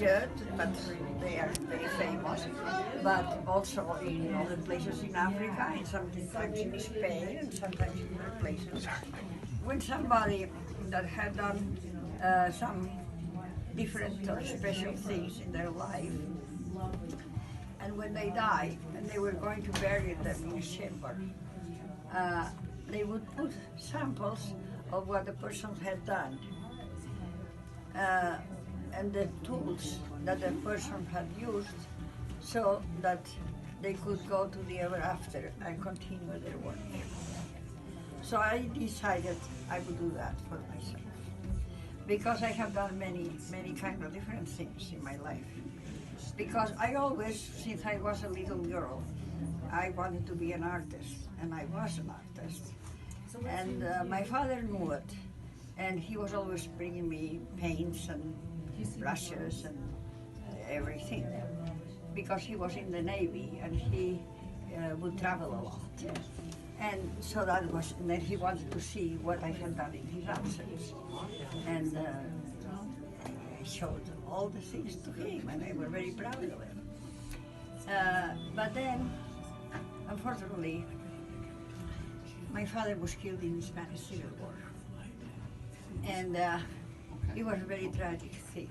church, but they are very famous, but also in other places in Africa, and sometimes in Spain, and sometimes in other places. When somebody that had done some different or special things in their life, and when they died, and they were going to bury them in a chamber, they would put samples of what the person had done. And the tools that the person had used so that they could go to the ever after and continue their work. So I decided I would do that for myself. Because I have done many kind of different things in my life. Because I always, since I was a little girl, I wanted to be an artist, and I was an artist. And my father knew it, and he was always bringing me paints and brushes and everything, because he was in the Navy and he would travel a lot. And so that was, and then he wanted to see what I had done in his absence. And I showed all the things to him, and I was very proud of him. But then, unfortunately, my father was killed in the Spanish Civil War. And it was a very tragic thing.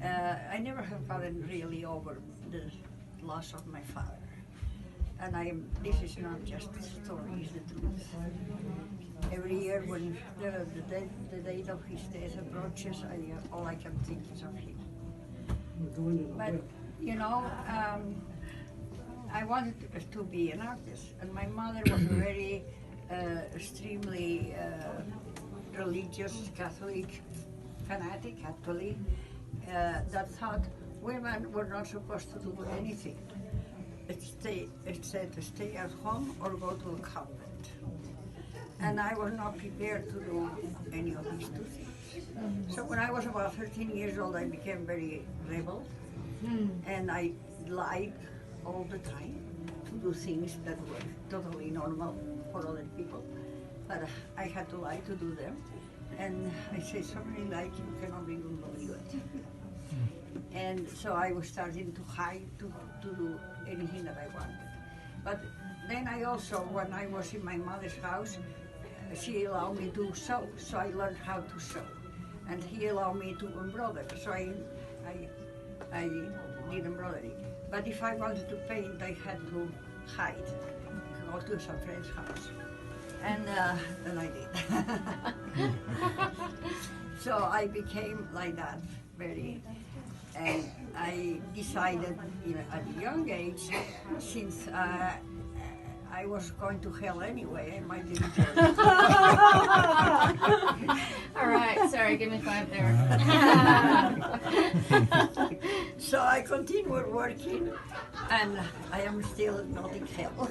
I never have gotten really over the loss of my father. And this is not just a story, it's the truth. Every year when the date of his death approaches, all I can think is of him. But, you know, I wanted to be an artist, and my mother was a very extremely religious Catholic fanatic, actually, that thought women were not supposed to do anything. It said to stay at home or go to a convent. And I was not prepared to do any of these two things. So when I was about 13 years old, I became very rebel, and I lied all the time to do things that were totally normal for other people, but I had to lie to do them. And I say so many lies you cannot even believe it. And so I was starting to hide to do anything that I wanted. But then I also, when I was in my mother's house, she allowed me to sew, so I learned how to sew. And he allowed me to embroider, so I did embroidery. But if I wanted to paint, I had to hide, go to some friend's house. And I did. So I became like that, very, and I decided at a young age, since I was going to hell anyway, I might enjoy it. All right, sorry, give me 5 there. So I continued working, and I am still not in hell.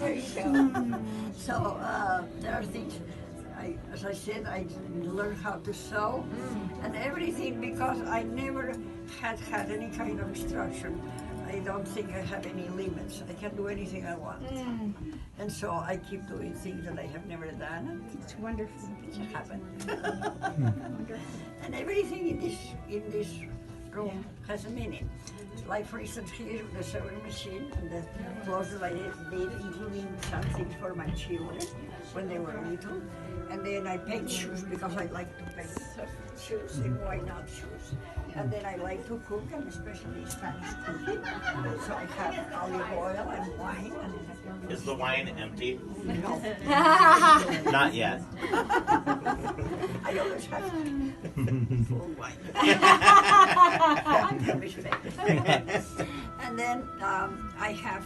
There you go. So there are things, as I said, I learned how to sew and everything, because I never had any kind of instruction. I don't think I have any limits. I can do anything I want. And so I keep doing things that I have never done. It's wonderful. It's happened. And everything in this room has a meaning. Like, for instance, here the sewing machine and the clothes that I did, including some things for my children when they were little. And then I paint shoes, because I like to paint shoes, and why not shoes? And then I like to cook, and especially Spanish cooking. So I have olive oil and wine. And Is the wine empty? no. Not yet. I always have full wine. And then I have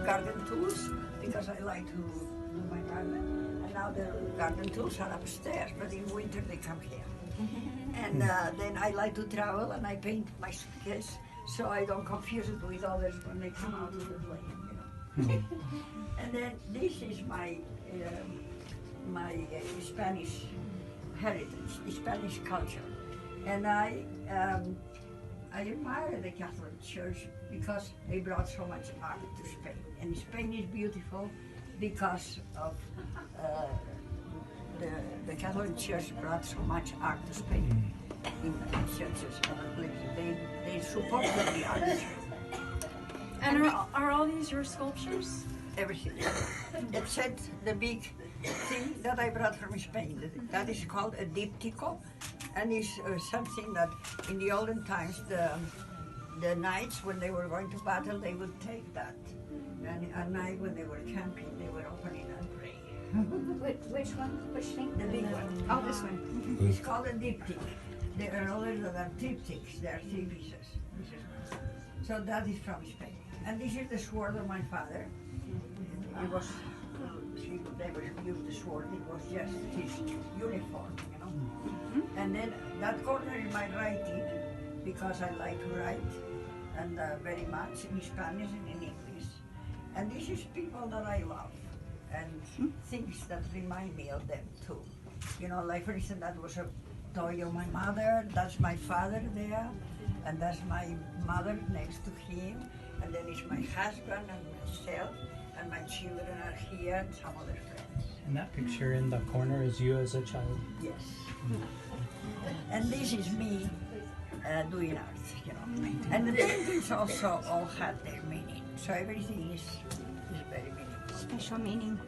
garden tools, because I like to do my garden. And now the garden tools are upstairs, but in winter they come here. And then I like to travel, and I paint my suitcase so I don't confuse it with others when they come out of the plane. And then this is my Spanish heritage, the Spanish culture. And I admire the Catholic Church because they brought so much art to Spain. And Spain is beautiful because of the Catholic Church brought so much art to Spain in churches and other places. They supported the art. And are all these your sculptures? Everything. Except the big thing that I brought from Spain. That is called a diptycho, and is something that in the olden times the knights, when they were going to battle, they would take that. And at night when they were camping, they would open it and pray. Which one? Which thing? The big one. Oh, this one. It's called a diptych. There are others that are triptychs. There are 3 pieces. This is one. So that is from Spain. And this is the sword of my father. It was, he never used the sword, it was just his uniform, you know. And then that corner is my writing, because I like to write, and very much in Spanish and in English. And this is people that I love, and things that remind me of them too. You know, like for instance, that was a toy of my mother, that's my father there, and that's my mother next to him, and then it's my husband and myself, and my children are here, and some other friends. And that picture in the corner is you as a child. Yes. And this is me doing art, you know. And the paintings also all had their meaning. So everything is very meaningful. Special meaning.